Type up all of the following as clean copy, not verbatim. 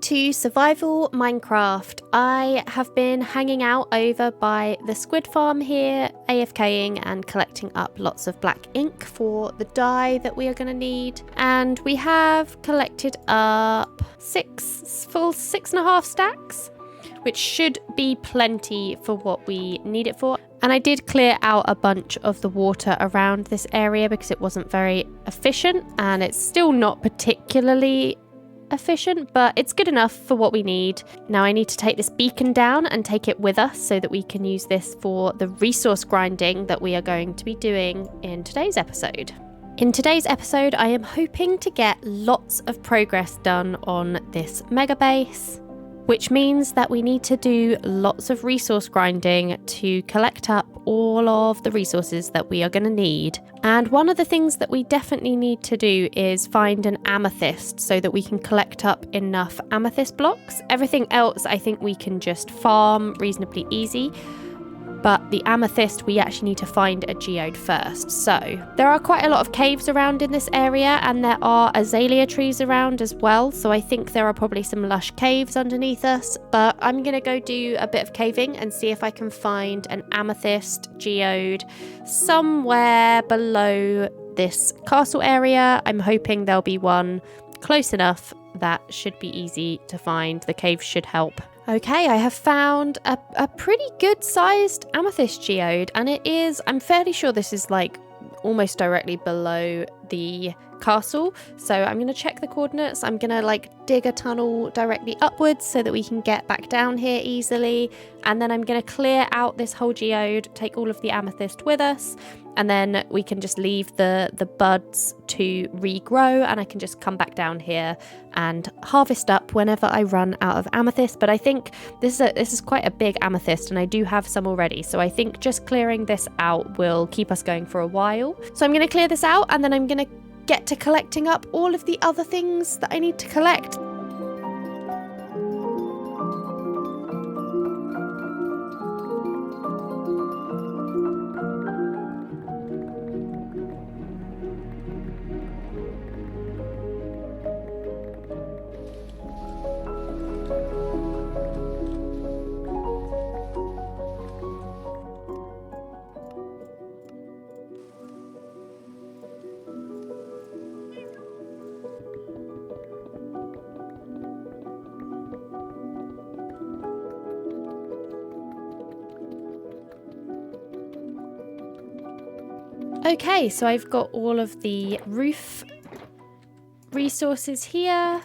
to Survival Minecraft. I have been hanging out over by the squid farm here, AFKing and collecting up lots of black ink for the dye that we are going to need. And we have collected up full 6.5 stacks, which should be plenty for what we need it for. And I did clear out a bunch of the water around this area because it wasn't very efficient, and it's still not particularly efficient, but it's good enough for what we need. Now I need to take this beacon down and take it with us so that we can use this for the resource grinding that we are going to be doing in today's episode. In today's episode, I am hoping to get lots of progress done on this mega base, which means that we need to do lots of resource grinding to collect up all of the resources that we are going to need. And one of the things that we definitely need to do is find an amethyst so that we can collect up enough amethyst blocks. Everything else I think we can just farm reasonably easy, but the amethyst we actually need to find a geode first. So there are quite a lot of caves around in this area, and there are azalea trees around as well, so I think there are probably some lush caves underneath us. But I'm gonna go do a bit of caving and see if I can find an amethyst geode somewhere below this castle area. I'm hoping there'll be one close enough that should be easy to find. The cave should help. Okay, I have found a pretty good sized amethyst geode, and I'm fairly sure this is like almost directly below the castle. So I'm going to check the coordinates. I'm going to like dig a tunnel directly upwards so that we can get back down here easily. And then I'm going to clear out this whole geode, take all of the amethyst with us, and then we can just leave the buds to regrow, and I can just come back down here and harvest up whenever I run out of amethyst. But I think this is quite a big amethyst, and I do have some already, so I think just clearing this out will keep us going for a while. So I'm going to clear this out, and then I'm going to get to collecting up all of the other things that I need to collect. Okay, so I've got all of the roof resources here,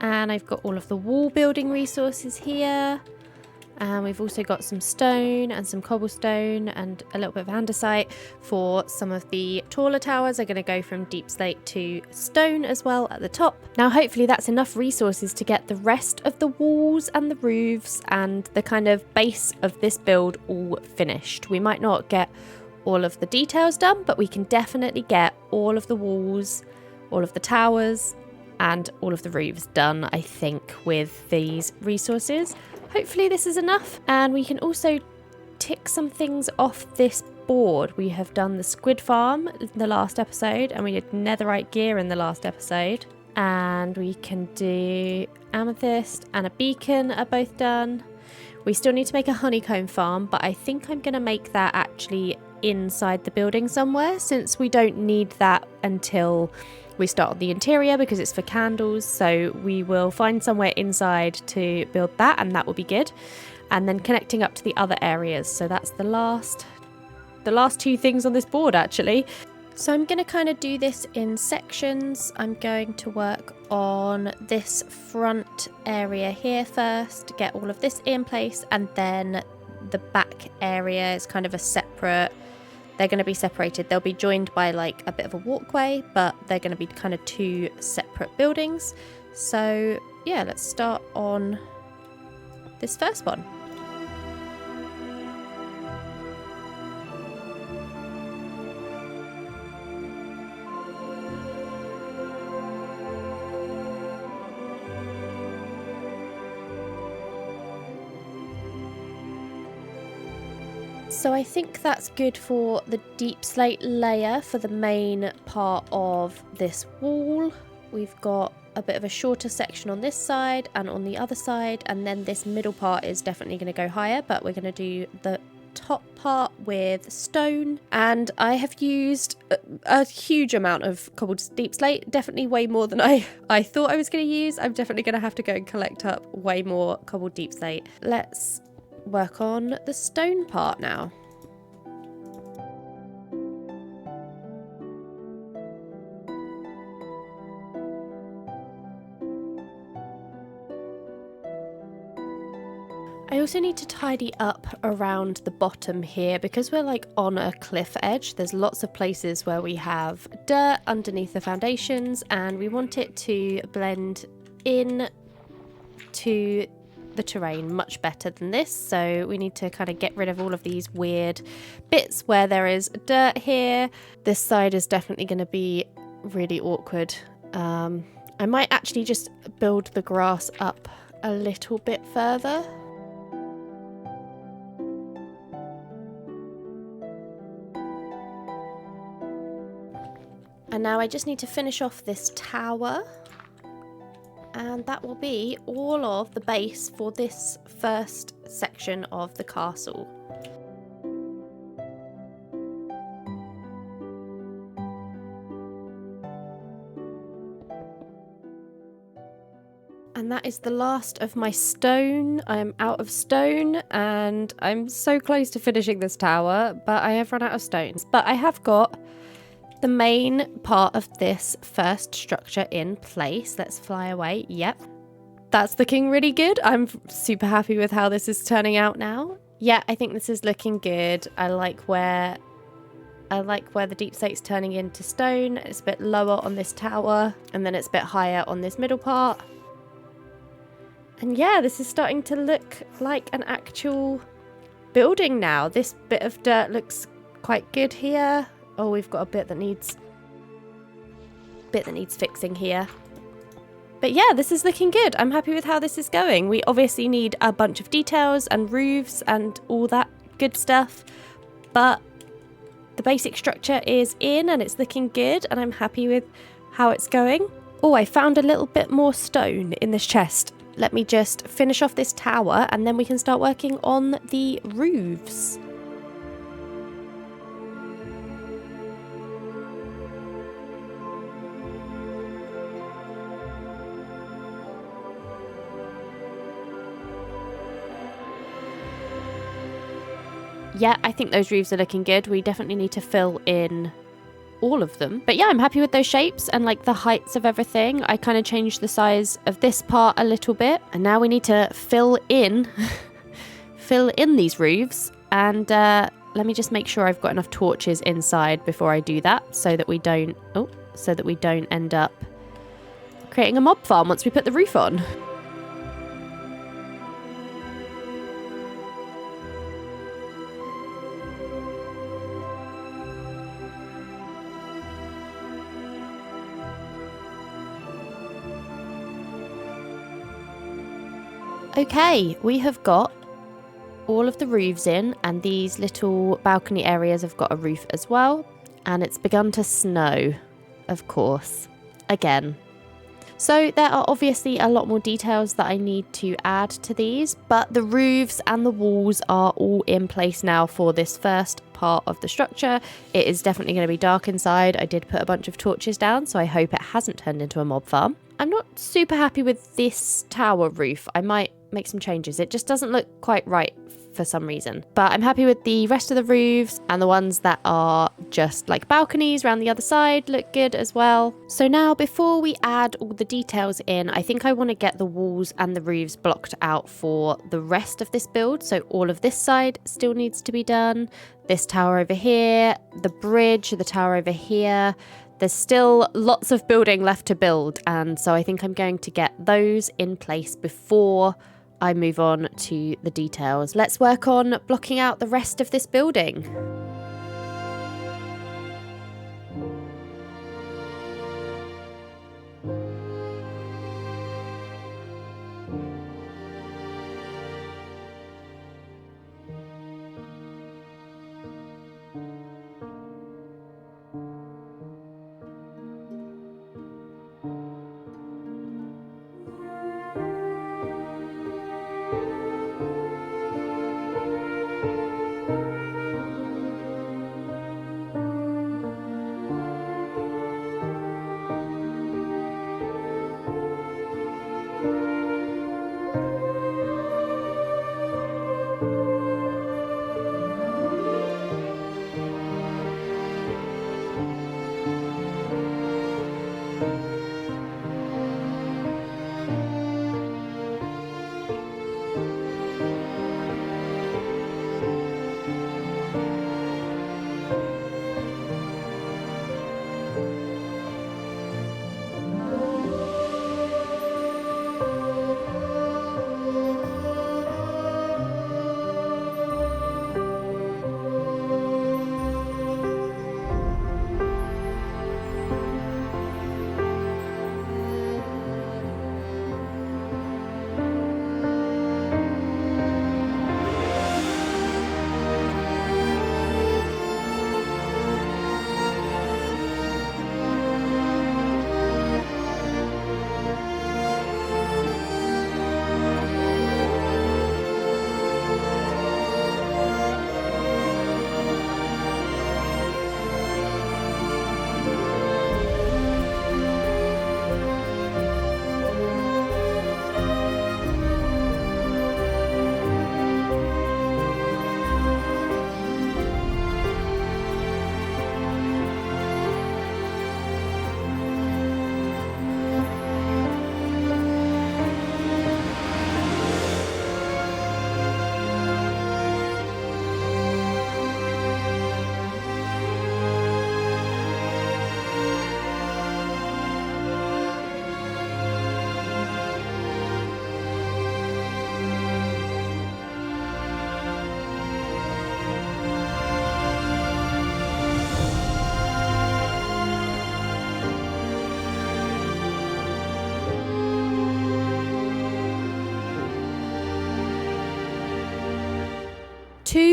and I've got all of the wall building resources here, and we've also got some stone and some cobblestone and a little bit of andesite for some of the taller towers. Are going to go from deep slate to stone as well at the top. Now hopefully that's enough resources to get the rest of the walls and the roofs and the kind of base of this build all finished. We might not get all of the details done, but we can definitely get all of the walls, all of the towers, and all of the roofs done, I think, with these resources. Hopefully this is enough, and we can also tick some things off this board. We have done the squid farm in the last episode, and we did netherite gear in the last episode, and we can do amethyst and a beacon are both done. We still need to make a honeycomb farm, but I think I'm going to make that actually inside the building somewhere, since we don't need that until we start on the interior because it's for candles. So we will find somewhere inside to build that, and that will be good. And then connecting up to the other areas. So that's the last two things on this board actually. So I'm going to kind of do this in sections. I'm going to work on this front area here first, get all of this in place, and then the back area is kind of a separate. They're going to be separated. They'll be joined by like a bit of a walkway, but they're going to be kind of two separate buildings. So yeah, let's start on this first one. So I think that's good for the deep slate layer for the main part of this wall. We've got a bit of a shorter section on this side and on the other side, and then this middle part is definitely going to go higher, but we're going to do the top part with stone. And I have used a huge amount of cobbled deep slate, definitely way more than I thought I was going to use. I'm definitely going to have to go and collect up way more cobbled deep slate. Let's work on the stone part now. I also need to tidy up around the bottom here because we're like on a cliff edge. There's lots of places where we have dirt underneath the foundations, and we want it to blend in to the terrain much better than this. So we need to kind of get rid of all of these weird bits where there is dirt here. This side is definitely going to be really awkward. I might actually just build the grass up a little bit further. And now I just need to finish off this tower, and that will be all of the base for this first section of the castle. And that is the last of my stone. I'm out of stone and I'm so close to finishing this tower, but I have run out of stones. But I have got the main part of this first structure in place. Let's fly away. Yep. That's looking really good. I'm super happy with how this is turning out now. Yeah, I think this is looking good. I like where the deep slate's turning into stone. It's a bit lower on this tower, and then it's a bit higher on this middle part. And yeah, this is starting to look like an actual building now. This bit of dirt looks quite good here. Oh, we've got a bit that needs fixing here. But yeah, this is looking good. I'm happy with how this is going. We obviously need a bunch of details and roofs and all that good stuff. But the basic structure is in and it's looking good, and I'm happy with how it's going. Oh, I found a little bit more stone in this chest. Let me just finish off this tower and then we can start working on the roofs. Yeah, I think those roofs are looking good. We definitely need to fill in all of them. But yeah, I'm happy with those shapes and like the heights of everything. I kind of changed the size of this part a little bit. And now we need to fill in these roofs. And let me just make sure I've got enough torches inside before I do that so that we don't end up creating a mob farm once we put the roof on. Okay, we have got all of the roofs in, and these little balcony areas have got a roof as well. And it's begun to snow, of course, again. So there are obviously a lot more details that I need to add to these, but the roofs and the walls are all in place now for this first part of the structure. It is definitely going to be dark inside. I did put a bunch of torches down, so I hope it hasn't turned into a mob farm. I'm not super happy with this tower roof. I might make some changes. It just doesn't look quite right for some reason. But I'm happy with the rest of the roofs, and the ones that are just like balconies around the other side look good as well. So now before we add all the details in, I think I want to get the walls and the roofs blocked out for the rest of this build. So all of this side still needs to be done. This tower over here, the bridge, the tower over here. There's still lots of building left to build, and so I think I'm going to get those in place before I move on to the details. Let's work on blocking out the rest of this building.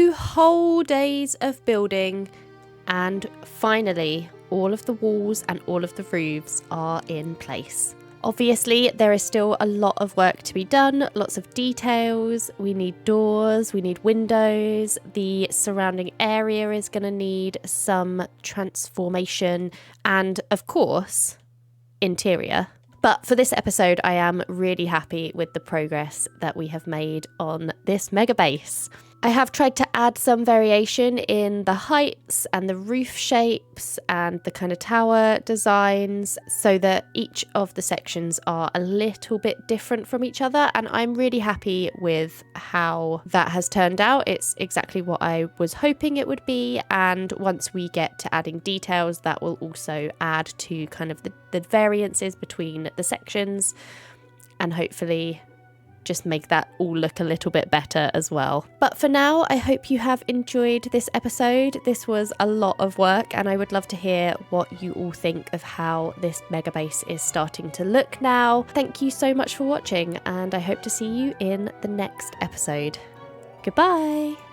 2 whole days of building, and finally all of the walls and all of the roofs are in place. Obviously, there is still a lot of work to be done, lots of details. We need doors, we need windows, the surrounding area is going to need some transformation, and of course, interior. But for this episode, I am really happy with the progress that we have made on this mega base. I have tried to add some variation in the heights and the roof shapes and the kind of tower designs so that each of the sections are a little bit different from each other, and I'm really happy with how that has turned out. It's exactly what I was hoping it would be, and once we get to adding details, that will also add to kind of the variances between the sections and hopefully just make that all look a little bit better as well. But for now, I hope you have enjoyed this episode. This was a lot of work, and I would love to hear what you all think of how this mega base is starting to look now. Thank you so much for watching, and I hope to see you in the next episode. Goodbye!